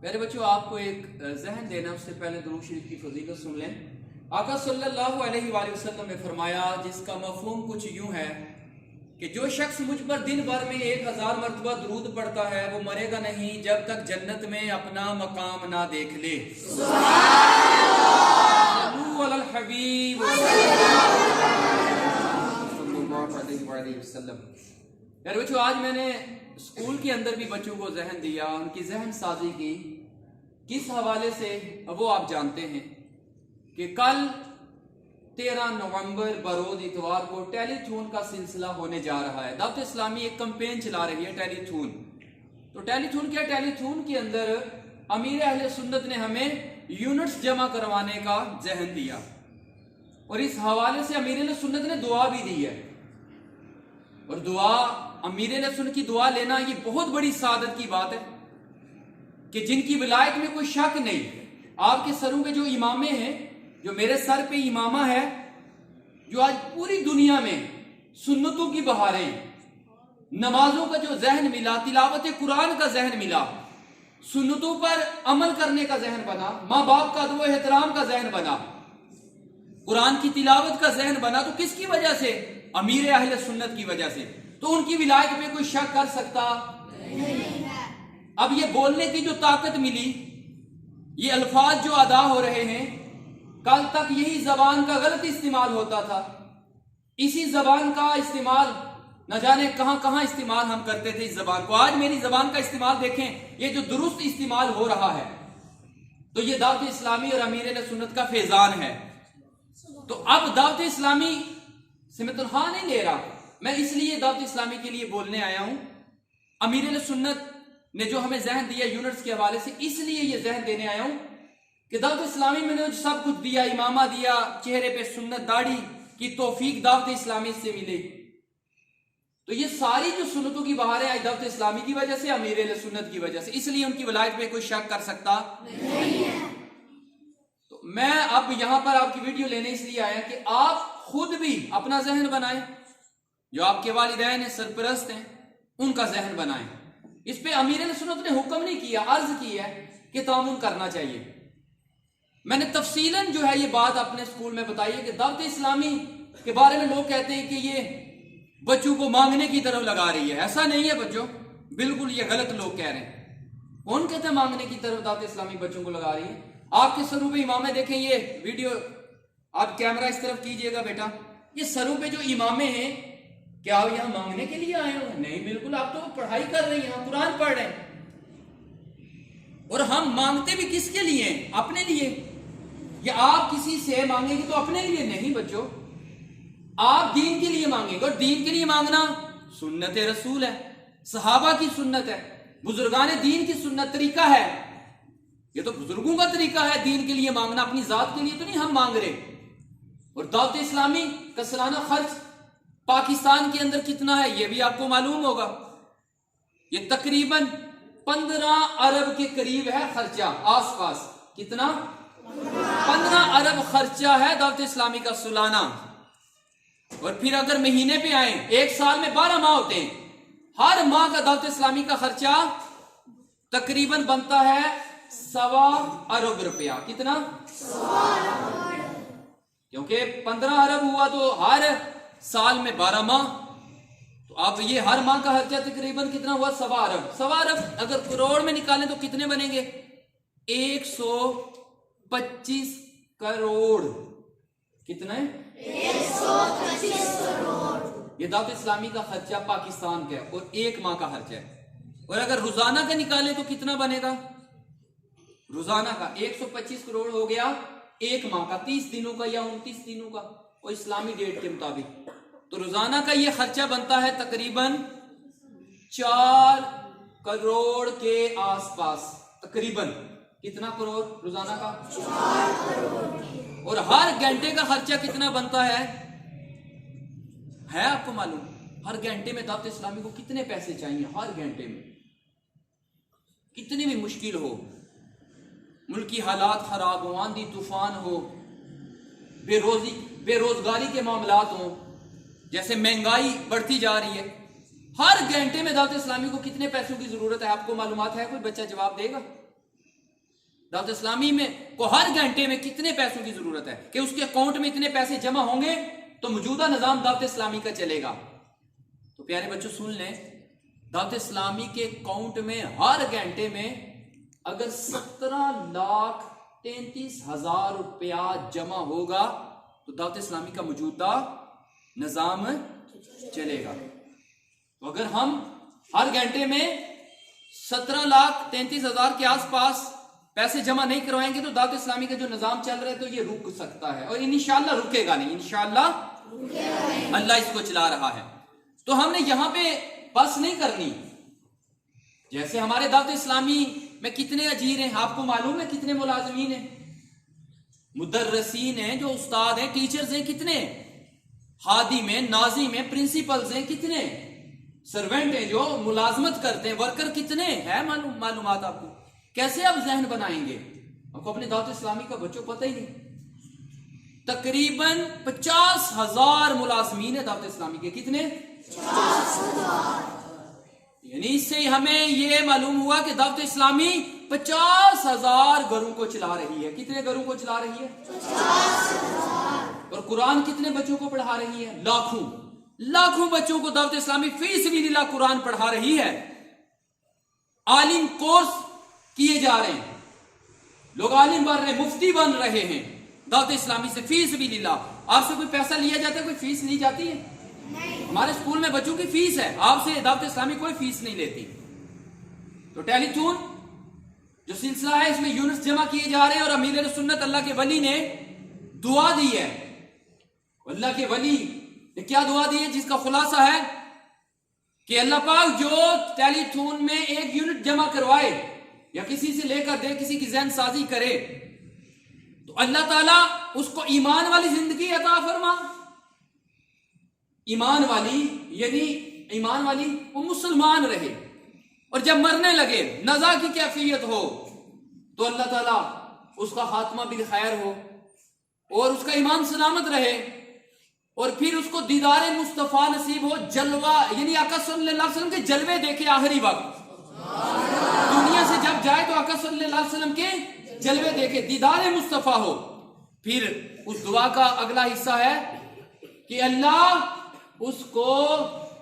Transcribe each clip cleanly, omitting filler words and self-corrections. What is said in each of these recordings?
میرے بچوں، آپ کو ایک ذہن دینا، اس سے پہلے درود شریف کی فضیلت سن لیں۔ آقا صلی اللہ علیہ وآلہ وسلم نے فرمایا، جس کا مفہوم کچھ یوں ہے کہ جو شخص مجھ پر دن بھر میں 1000 مرتبہ درود پڑھتا ہے وہ مرے گا نہیں جب تک جنت میں اپنا مقام نہ دیکھ لے۔ صلو علی الحبیب صلی اللہ علیہ وسلم۔ میرے بچوں، آج میں نے اسکول کے اندر بھی بچوں کو ذہن دیا، ان کی ذہن سازی کی۔ کس حوالے سے وہ آپ جانتے ہیں کہ کل 13 نومبر بروز اتوار کو ٹیلی تھون کا سلسلہ ہونے جا رہا ہے۔ دعوت اسلامی ایک کمپین چلا رہی ہے ٹیلی تھون۔ تو ٹیلی تھون کیا؟ ٹیلی تھون کے اندر امیر اہل سنت نے ہمیں یونٹس جمع کروانے کا ذہن دیا، اور اس حوالے سے امیر اہل سنت نے دعا بھی دی ہے۔ اور دعا، امیر اہل سنت کی دعا لینا یہ بہت بڑی سعادت کی بات ہے کہ جن کی ولایت میں کوئی شک نہیں۔ آپ کے سروں پہ جو امامے ہیں، جو میرے سر پہ امامہ ہے، جو آج پوری دنیا میں سنتوں کی بہاریں، نمازوں کا جو ذہن ملا، تلاوت قرآن کا ذہن ملا، سنتوں پر عمل کرنے کا ذہن بنا، ماں باپ کا ادب و احترام کا ذہن بنا، قرآن کی تلاوت کا ذہن بنا، تو کس کی وجہ سے؟ امیر اہل سنت کی وجہ سے۔ تو ان کی ولایت پہ کوئی شک کر سکتا نہیں ہے۔ اب یہ بولنے کی جو طاقت ملی، یہ الفاظ جو ادا ہو رہے ہیں، کل تک یہی زبان کا غلط استعمال ہوتا تھا۔ اسی زبان کا استعمال نہ جانے کہاں کہاں استعمال ہم کرتے تھے اس زبان کو۔ آج میری زبان کا استعمال دیکھیں، یہ جو درست استعمال ہو رہا ہے، تو یہ دعوت اسلامی اور امیر اہل سنت کا فیضان ہے۔ تو اب دعوت اسلامی سے میں تنخواہ نہیں لے رہا، میں اس لیے دعوت اسلامی کے لیے بولنے آیا ہوں۔ امیر اہل سنت نے جو ہمیں ذہن دیا یونٹس کے حوالے سے، اس لیے یہ ذہن دینے آیا ہوں کہ دعوت اسلامی میں نے سب کچھ دیا، امامہ دیا، چہرے پہ سنت داڑھی کی توفیق دعوت اسلامی سے ملے۔ تو یہ ساری جو سنتوں کی بہاریں آئی دعوت اسلامی کی وجہ سے، امیر اہل سنت کی وجہ سے، اس لیے ان کی ولایت پہ کوئی شک کر سکتا نہیں ہے۔ تو میں اب یہاں پر آپ کی ویڈیو لینے اس لیے آیا کہ آپ خود بھی اپنا ذہن بنائیں، جو آپ کے والدین ہیں، سرپرست ہیں، ان کا ذہن بنائیں۔ اس پہ امیر اہل سنت نے حکم نہیں کیا، عرض کی ہے کہ تعاون کرنا چاہیے۔ میں نے تفصیلاً جو ہے یہ بات اپنے اسکول میں بتائی ہے کہ دعوت اسلامی کے بارے میں لوگ کہتے ہیں کہ یہ بچوں کو مانگنے کی طرف لگا رہی ہے۔ ایسا نہیں ہے بچوں، بالکل یہ غلط لوگ کہہ رہے ہیں۔ کون کہتے ہیں مانگنے کی طرف دعوت اسلامی بچوں کو لگا رہی ہے؟ آپ کے سروں پہ امامے دیکھیں، یہ ویڈیو آپ کیمرہ اس طرف کیجئے گا بیٹا، یہ سروں پہ جو امامے ہیں، کیا آپ یہاں مانگنے کے لیے آئے ہو؟ نہیں، بالکل، آپ تو پڑھائی کر رہی ہیں، قرآن پڑھ رہے ہیں۔ اور ہم مانگتے بھی کس کے لیے؟ اپنے لیے۔ یا آپ کسی سے مانگیں گے تو اپنے لیے نہیں بچوں، آپ دین کے لیے مانگیں گے، اور دین کے لیے مانگنا سنت رسول ہے، صحابہ کی سنت ہے، بزرگان دین کی سنت، طریقہ ہے۔ یہ تو بزرگوں کا طریقہ ہے دین کے لیے مانگنا، اپنی ذات کے لیے تو نہیں ہم مانگ رہے۔ اور دعوت اسلامی کا سالانہ خرچ پاکستان کے اندر کتنا ہے یہ بھی آپ کو معلوم ہوگا۔ یہ تقریباً 15 ارب کے قریب ہے خرچہ، آس پاس کتنا؟ 15 ارب خرچہ ہے دعوت اسلامی کا سالانہ۔ اور پھر اگر مہینے پہ آئیں، ایک سال میں 12 ماہ ہوتے ہیں، ہر ماہ کا دعوت اسلامی کا خرچہ تقریباً بنتا ہے 1.25 ارب روپیہ۔ کتنا؟ 1.25 ارب۔ کیونکہ 15 ارب ہوا تو ہر سال میں 12 ماہ، تو اب یہ ہر ماہ کا خرچہ تقریباً کتنا ہوا؟ 1.25 ارب۔ 1.25 ارب اگر کروڑ میں نکالیں تو کتنے بنیں گے؟ 125 کروڑ۔ کتنا ہے؟ 125 کروڑ۔ یہ دعوت اسلامی کا خرچہ پاکستان کا ہے، اور ایک ماہ کا خرچہ ہے۔ اور اگر روزانہ کا نکالیں تو کتنا بنے گا؟ روزانہ کا 125 کروڑ ہو گیا ایک ماہ کا، 30 دنوں کا یا 29 دنوں کا، اور اسلامی ڈیٹ کے مطابق۔ تو روزانہ کا یہ خرچہ بنتا ہے تقریباً 4 کروڑ کے آس پاس۔ تقریباً کتنا کروڑ روزانہ کا؟ 4 کروڑ۔ اور ہر گھنٹے کا خرچہ کتنا بنتا ہے آپ کو معلوم؟ ہر گھنٹے میں دعوت اسلامی کو کتنے پیسے چاہیے؟ ہر گھنٹے میں کتنی بھی مشکل ہو، ملکی حالات خراب ہو، آندھی طوفان ہو، بے روزگاری کے معاملات ہوں، جیسے مہنگائی بڑھتی جا رہی ہے، ہر گھنٹے میں دعوت اسلامی کو کتنے پیسوں کی ضرورت ہے؟ آپ کو معلومات ہے؟ کوئی بچہ جواب دے گا؟ دعوت اسلامی میں کو ہر گھنٹے میں کتنے پیسوں کی ضرورت ہے کہ اس کے اکاؤنٹ میں اتنے پیسے جمع ہوں گے تو موجودہ نظام دعوت اسلامی کا چلے گا؟ تو پیارے بچوں سن لیں، دعوت اسلامی کے اکاؤنٹ میں ہر گھنٹے میں اگر 17,33,000 روپیہ جمع ہوگا تو دعوت اسلامی کا موجودہ نظام چلے گا۔ تو اگر ہم ہر گھنٹے میں 17,33,000 کے آس پاس پیسے جمع نہیں کروائیں گے تو دعوت اسلامی کا جو نظام چل رہا ہے تو یہ رک سکتا ہے، اور انشاءاللہ رکے گا نہیں، انشاءاللہ اللہ اس کو چلا رہا ہے۔ تو ہم نے یہاں پہ بس نہیں کرنی، جیسے ہمارے دعوت اسلامی میں کتنے اجیر ہیں آپ کو معلوم ہے؟ کتنے ملازمین ہیں؟ مدرسین ہیں، جو استاد ہیں، ٹیچرز ہیں، کتنے؟ خادم ہیں، ناظم ہیں، پرنسپلز ہیں، کتنے؟ سرونٹ ہیں جو ملازمت کرتے ہیں، ورکر کتنے ہیں؟ معلومات آپ کو؟ کیسے آپ ذہن بنائیں گے؟ آپ کو اپنے دعوت اسلامی کا بچوں پتہ ہی نہیں۔ تقریباً 50,000 ملازمین ہیں دعوت اسلامی کے، کتنے؟ 50,000۔ یعنی اس سے ہمیں یہ معلوم ہوا کہ دعوت اسلامی 50,000 گھروں کو چلا رہی ہے۔ کتنے گھروں کو چلا رہی ہے؟ 50,000۔ اور قرآن کتنے بچوں کو پڑھا رہی ہے؟ لاکھوں بچوں کو دعوت اسلامی فی سبیل اللہ قرآن پڑھا رہی ہے۔ عالم کورس کیے جا رہے ہیں، لوگ عالم بن رہے ہیں، مفتی بن رہے ہیں دعوت اسلامی سے فی سبیل اللہ۔ آپ سے کوئی پیسہ لیا جاتا ہے؟ کوئی فیس لی جاتی ہے؟ ہمارے اسکول میں بچوں کی فیس ہے، آپ سے دعوت اسلامی کوئی فیس نہیں لیتی۔ تو ٹیلی تھون جو سلسلہ ہے اس میں یونٹس جمع کیے جا رہے ہیں، اور امیر سنت اللہ کے ولی نے دعا دی ہے۔ اللہ کے ولی نے کیا دعا دی ہے جس کا خلاصہ ہے کہ اللہ پاک جو ٹیلی تھون میں 1 یونٹ جمع کروائے یا کسی سے لے کر دے، کسی کی ذہن سازی کرے، تو اللہ تعالیٰ اس کو ایمان والی زندگی عطا فرما۔ ایمان والی یعنی ایمان والی وہ مسلمان رہے، اور جب مرنے لگے نزا کی کیفیت ہو تو اللہ تعالیٰ اس کا خاتمہ بالخیر ہو اور اس کا ایمان سلامت رہے، اور پھر اس کو دیدار مصطفیٰ نصیب ہو، جلوہ یعنی آقا صلی اللہ علیہ وسلم کے جلوے دیکھے آخری وقت، دنیا سے جب جائے تو آقا صلی اللہ علیہ وسلم کے جلوے دیکھے، دیدار مصطفیٰ ہو۔ پھر اس دعا کا اگلا حصہ ہے کہ اللہ اس کو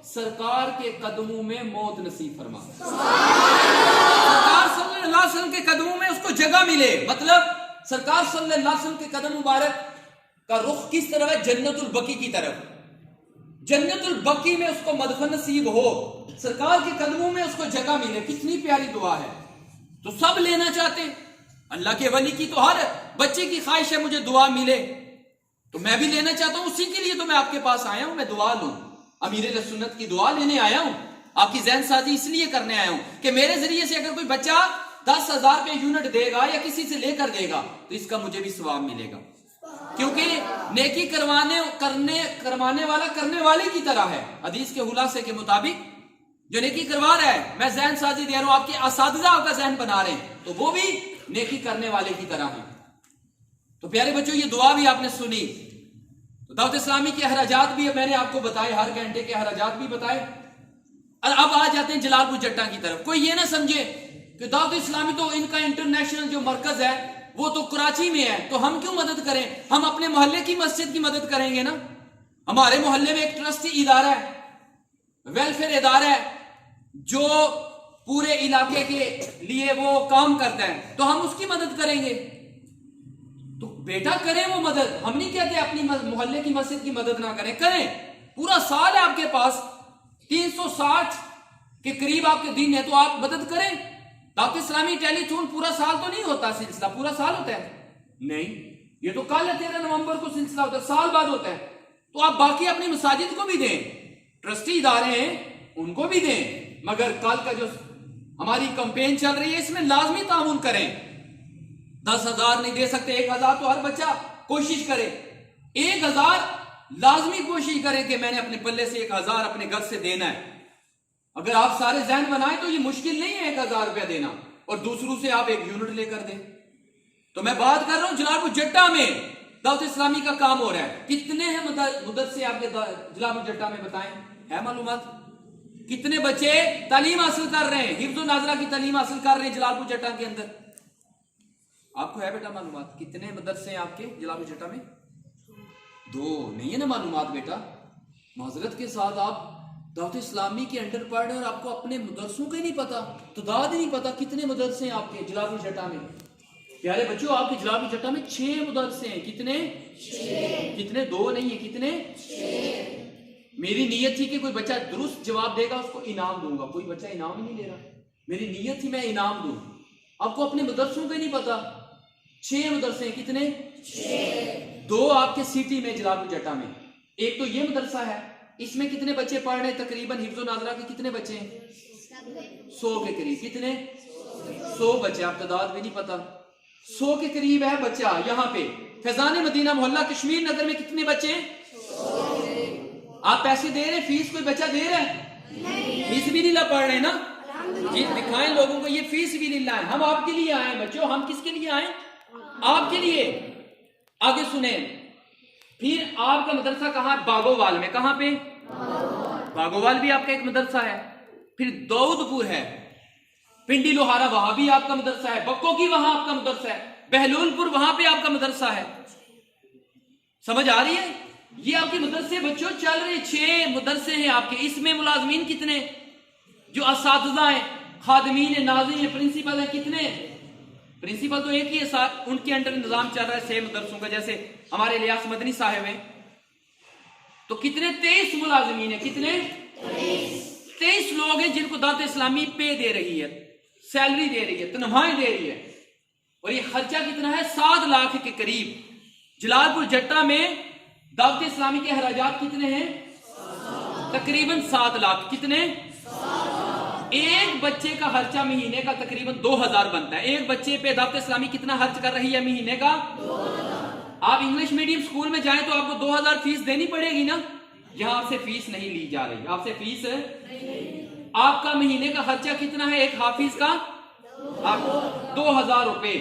سرکار کے قدموں میں موت نصیب فرما، سرکار صلی اللہ علیہ وسلم کے قدموں میں اس کو جگہ ملے، مطلب سرکار صلی اللہ علیہ وسلم کے قدم مبارک کا رخ کس طرف ہے؟ جنت البقیع کی طرف، جنت البقیع میں اس کو مدفن نصیب ہو، سرکار کے قدموں میں اس کو جگہ ملے۔ کتنی پیاری دعا ہے، تو سب لینا چاہتے ہیں۔ اللہ کے ولی کی تو ہر بچے کی خواہش ہے مجھے دعا ملے، تو میں بھی لینا چاہتا ہوں، اسی کے لیے تو میں آپ کے پاس آیا ہوں، میں دعا لوں، امیر سنت کی دعا لینے آیا ہوں، آپ کی ذہن سازی اس لیے کرنے آیا ہوں کہ میرے ذریعے سے اگر کوئی بچہ 10,000 روپے یونٹ دے گا یا کسی سے لے کر دے گا تو اس کا مجھے بھی ثواب ملے گا، کیونکہ نیکی کروانے والا کرنے والے کی طرح ہے۔ حدیث کے خلاصے کے مطابق جو نیکی کروا رہا ہے، میں ذہن سازی دے رہا ہوں، آپ کے اساتذہ آپ کا ذہن بنا رہے ہیں، تو وہ بھی نیکی کرنے والے کی طرح ہیں۔ تو پیارے بچوں یہ دعا بھی آپ نے سنی، تو دعوت اسلامی کے اخراجات بھی میں نے آپ کو بتائے، ہر گھنٹے کے اخراجات بھی بتائے۔ اب آ جاتے ہیں جلال پور جٹا کی طرف۔ کوئی یہ نہ سمجھے کہ دعوت اسلامی تو ان کا انٹرنیشنل جو مرکز ہے وہ تو کراچی میں ہے، تو ہم کیوں مدد کریں؟ ہم اپنے محلے کی مسجد کی مدد کریں گے نا۔ ہمارے محلے میں ایک ٹرسٹی ادارہ ہے، ویلفیئر ادارہ ہے جو پورے علاقے کے لیے وہ کام کرتا ہے، تو ہم اس کی مدد کریں گے۔ تو بیٹا کریں وہ مدد، ہم نہیں کہتے اپنی محلے کی مسجد کی مدد نہ کریں، کریں۔ پورا سال ہے آپ کے پاس، 360 کے قریب آپ کے دن ہے، تو آپ مدد کریں۔ دعوت اسلامی ٹیلی تھون پورا سال تو نہیں ہوتا، سلسلہ پورا سال ہوتا ہے نہیں، یہ تو کل 13 نومبر کو سلسلہ ہوتا ہے، سال بعد ہوتا ہے۔ تو آپ باقی اپنی مساجد کو بھی دیں، ٹرسٹی ادارے ہیں ان کو بھی دیں، مگر کل کا جو ہماری کمپین چل رہی ہے اس میں لازمی تعاون کریں۔ 10,000 نہیں دے سکتے، 1,000 تو ہر بچہ کوشش کرے، 1,000 لازمی کوشش کریں کہ میں نے اپنے پلے سے 1,000 اپنے گھر سے دینا ہے۔ اگر آپ سارے ذہن بنائیں تو یہ مشکل نہیں ہے 1,000 روپیہ دینا، اور دوسروں سے آپ 1 یونٹ لے کر دیں۔ تو میں بات کر رہا ہوں جلال پور جٹا میں دعوت اسلامی کا کام ہو رہا ہے۔ کتنے ہیں مدرسے آپ کے جلال پور جٹا میں بتائیں، ہے معلومات؟ کتنے بچے تعلیم حاصل کر رہے ہیں، حفظ و ناظرہ کی تعلیم حاصل کر رہے ہیں جلال پور جٹا کے اندر؟ آپ کو ہے بیٹا معلومات کتنے مدرسے ہیں آپ کے جلال پور جٹا میں؟ 2 نہیں ہے نا معلومات بیٹا؟ معذرت کے ساتھ آپ دعوت اسلامی کے انڈر پڑھ رہے ہیں اور آپ کو اپنے مدرسوں کا ہی نہیں پتا، تعداد ہی نہیں پتا کتنے مدرسے ہیں آپ کے جلال پور جٹا میں؟ پیارے بچوں آپ کے جلال پور جٹا میں 6 مدرسے ہیں، کتنے؟ 6 کتنے؟ 2 نہیں ہے، کتنے؟ 6 میری نیت تھی کہ کوئی بچہ درست جواب دے گا اس کو انعام دوں گا، کوئی بچہ انعام ہی نہیں لے رہا، میری نیت تھی میں انعام دوں، آپ کو اپنے مدرسوں کا ہی نہیں پتا۔ 6 مدرسے ہیں، کتنے؟ 6 2 آپ کے سٹی میں جلال پور جٹا میں، ایک تو یہ مدرسہ ہے، اس میں کتنے بچے پڑھ رہے ہیں؟ تقریباً حفظ و ناظرہ کے کتنے بچے ہیں؟ 100 کے قریب، کتنے؟ 100 بچے، آپ تعداد بھی نہیں پتا، 100 کے قریب ہے بچہ یہاں پہ۔ فیضان مدینہ محلہ کشمیر نگر میں کتنے بچے ہیں؟ آپ پیسے دے رہے ہیں، فیس کوئی بچہ دے رہا ہے؟ فیس بھی نہیں پڑھ رہے نا جی، دکھائیں لوگوں کو یہ فیس بھی نہیں لائے، ہم آپ کے لیے آئے بچوں، ہم کس کے لیے آئے؟ آپ کے لیے۔ آگے سنیں، پھر آپ کا مدرسہ کہاں؟ باگووال میں، کہاں پہ؟ باگووال بھی آپ کا ایک مدرسہ ہے، پھر داؤد پور ہے، پنڈی لوہارا وہاں بھی آپ کا مدرسہ ہے، بکو کی وہاں آپ کا مدرسہ ہے، بہلول پور وہاں پہ آپ کا مدرسہ ہے۔ سمجھ آ رہی ہے؟ یہ آپ کے مدرسے بچوں چل رہے، 6 مدرسے ہیں آپ کے۔ اس میں ملازمین کتنے جو اساتذہ ہیں، خادمین ہیں، ناظرین ہیں، پرنسپل ہیں، کتنے؟ پرنسپل تو ایک ہی ہے، ان کے انڈر نظام چل رہا ہے 6 مدرسوں کا، جیسے ہمارے الیاس مدنی صاحب ہیں، تو کتنے؟ 23 ملازمین ہیں، کتنے؟ 23 لوگ ہیں جن کو دعوت اسلامی پے دے رہی ہے، سیلری دے رہی ہے، تنخواہیں دے رہی ہے، اور یہ خرچہ کتنا ہے؟ 7 لاکھ کے قریب۔ جلال پور جٹا میں دعوت اسلامی کے اخراجات کتنے ہیں؟ تقریباً 7 لاکھ، کتنے؟ ایک بچے کا خرچہ مہینے کا تقریباً 2000 بنتا ہے۔ ایک بچے پہ دعوت اسلامی کتنا خرچ کر رہی ہے مہینے کا؟ 2000۔ آپ انگلش میڈیم سکول میں جائیں تو آپ کو 2000 فیس دینی پڑے گی نا، یہاں آپ سے فیس نہیں لی جا رہی، آپ سے فیس آپ کا مہینے کا خرچہ کتنا ہے ایک حافظ کا؟ 2000 روپے،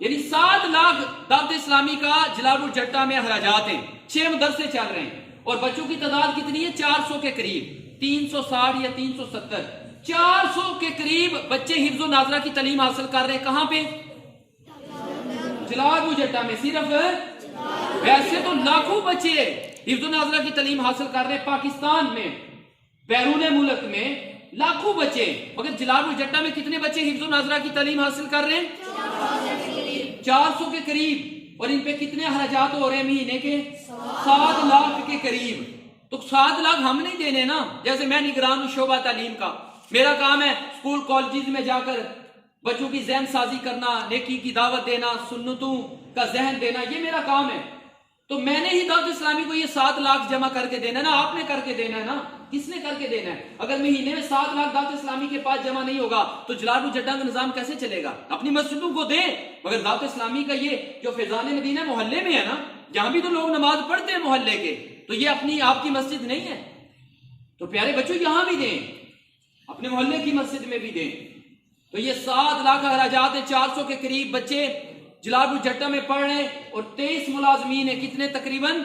یعنی 7 لاکھ دعوت اسلامی کا جلال پور جٹا میں اخراجات ہیں۔ 6 مدرسے چل رہے ہیں اور بچوں کی تعداد کتنی ہے؟ 400 کے قریب، 360 یا 370، 400 کے قریب بچے حفظ و ناظرہ کی تعلیم حاصل کر رہے ہیں۔ کہاں پہ؟ جلال پور جٹا میں صرف۔ ویسے تو لاکھوں بچے حفظ و ناظرہ کی تعلیم حاصل کر رہے ہیں پاکستان میں، بیرون ملک میں لاکھوں بچے، مگر جلال پور جٹا میں کتنے بچے حفظ و ناظرہ کی تعلیم حاصل کر رہے ہیں؟ 400 کے قریب، اور ان پہ کتنے اخراجات ہو رہے ہیں مہینے کے؟ 7 لاکھ کے قریب۔ تو 7 لاکھ ہم نہیں دینے نا، جیسے میں نگران ہوں شعبہ تعلیم کا، میرا کام ہے اسکول کالجز میں جا کر بچوں کی ذہن سازی کرنا، نیکی کی دعوت دینا، سنتوں کا ذہن دینا، یہ میرا کام ہے۔ تو میں نے ہی دعوت اسلامی کو یہ 7 لاکھ جمع کر کے دینا ہے نا، آپ نے کر کے دینا ہے نا، کس نے کر کے دینا ہے؟ اگر مہینے میں 7 لاکھ دعوت اسلامی کے پاس جمع نہیں ہوگا تو جلال پور جٹا کا نظام کیسے چلے گا؟ اپنی مسجدوں کو دیں، مگر دعوت اسلامی کا یہ جو فیضان مدینہ محلے میں ہے نا، جہاں بھی تو لوگ نماز پڑھتے ہیں محلے کے، تو یہ اپنی آپ کی مسجد نہیں ہے، تو پیارے بچوں یہاں بھی دیں، اپنے محلے کی مسجد میں بھی دیں۔ تو یہ 7 لاکھ اخراجات ہیں، 400 کے قریب بچے جلال پور جٹا میں پڑھ رہے ہیں، اور 23 ملازمین ہیں، کتنے؟ تقریباً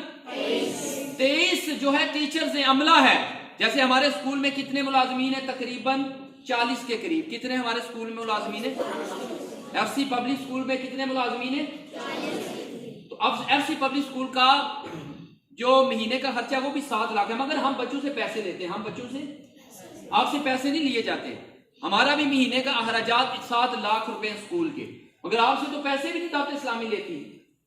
23 جو ہے ٹیچرز ہیں، عملہ ہے۔ جیسے ہمارے اسکول میں کتنے ملازمین ہیں؟ تقریباً 40 کے قریب۔ کتنے ہمارے اسکول میں ملازمین ہیں؟ ایف سی پبلک اسکول میں کتنے ملازمین ہیں؟ 40۔ تو اب ایف سی پبلک اسکول کا جو مہینے کا خرچہ وہ بھی 7 لاکھ ہے، مگر ہم بچوں سے پیسے لیتے ہیں، ہم بچوں سے، آپ سے پیسے نہیں لیے جاتے، ہمارا بھی مہینے کا اخراجات 7 لاکھ روپے اسکول کے، مگر آپ سے تو پیسے بھی نہیں دعوت اسلامی لیتی،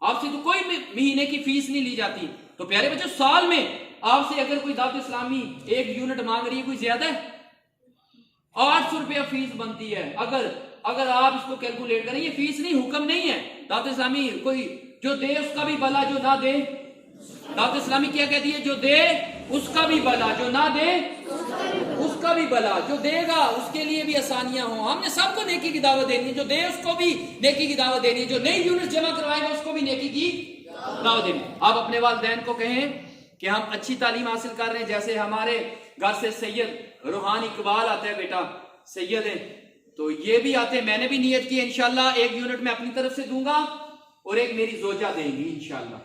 آپ سے تو کوئی مہینے کی فیس نہیں لی جاتی۔ تو پیارے بچوں سال میں آپ سے اگر کوئی دعوت اسلامی 1 یونٹ مانگ رہی ہے، کوئی زیادہ ہے؟ 800 روپیہ فیس بنتی ہے۔ اگر آپ اس کو کیلکولیٹ کریں، یہ فیس نہیں، حکم نہیں ہے، دعوت اسلامی کوئی جو دے اس کا بھی بلا، جو نہ دے، دعوت اسلامی کیا کہتی ہے؟ جو دے اس کا بھی بلا، جو نہ دے اس کا بھی بلا، جو دے گا اس کے لیے بھی آسانیاں ہوں۔ ہم نے سب کو نیکی کی دعوت دینی ہے، جو دے اس کو بھی نیکی کی دعوت دینی ہے، جو نئی یونٹ جمع کروائے گا اس کو بھی نیکی کی دعوت دینی ہے۔ آپ اپنے والدین کو کہیں کہ ہم اچھی تعلیم حاصل کر رہے ہیں، جیسے ہمارے گھر سے سید روحان اقبال آتا ہے، بیٹا سید ہے، تو یہ بھی آتے ہیں، میں نے بھی نیت کی انشاءاللہ 1 یونٹ میں اپنی طرف سے دوں گا اور 1 میری زوجہ دیں گی انشاءاللہ،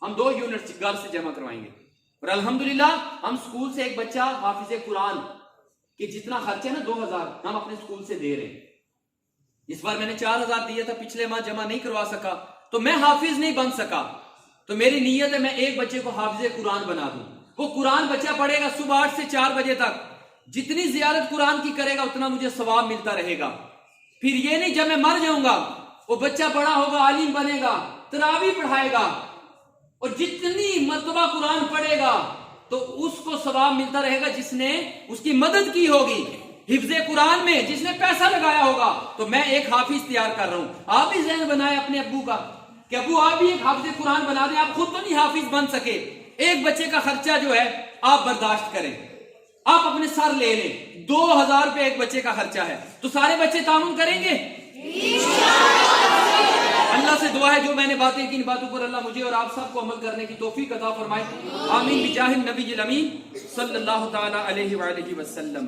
ہم 2 یونٹ گھر سے جمع کروائیں گے۔ اور الحمدللہ ہم اسکول سے ایک بچہ حافظ قرآن کہ جتنا خرچہ ہے نا 2000 ہم اپنے اسکول سے دے رہے ہیں. اس بار میں نے 4000 دیا تھا، پچھلے ماہ جمع نہیں کروا سکا تو میں حافظ نہیں بن سکا. تو میری نیت ہے میں ایک بچے کو حافظ قرآن بنا دوں. وہ قرآن بچہ پڑھے گا صبح 8 سے 4 بجے تک، جتنی زیارت قرآن کی کرے گا اتنا مجھے ثواب ملتا رہے گا. پھر یہ نہیں جب میں مر جاؤں گا وہ بچہ بڑا ہوگا، عالم بنے گا، تراویح پڑھائے گا، اور جتنی مرتبہ قرآن پڑھے گا تو اس کو ثواب ملتا رہے گا جس نے اس کی مدد کی ہوگی حفظ قرآن میں، جس نے پیسہ لگایا ہوگا. تو میں ایک حافظ تیار کر رہا ہوں. آپ بھی ذہن بنائیں اپنے ابو کا کہ ابو آپ بھی ایک حافظ قرآن بنا دیں. آپ خود تو نہیں حافظ بن سکے، ایک بچے کا خرچہ جو ہے آپ برداشت کریں، آپ اپنے سر لے لیں. 2000 روپے ایک بچے کا خرچہ ہے تو سارے بچے تعاون کریں گے. اللہ سے دعا ہے جو میں نے باتیں کی ان باتوں پر اللہ مجھے اور آپ سب کو عمل کرنے کی توفیق عطا فرمائے. آمین بجاہ النبی الامین صلی اللہ تعالی علیہ وآلہ وسلم.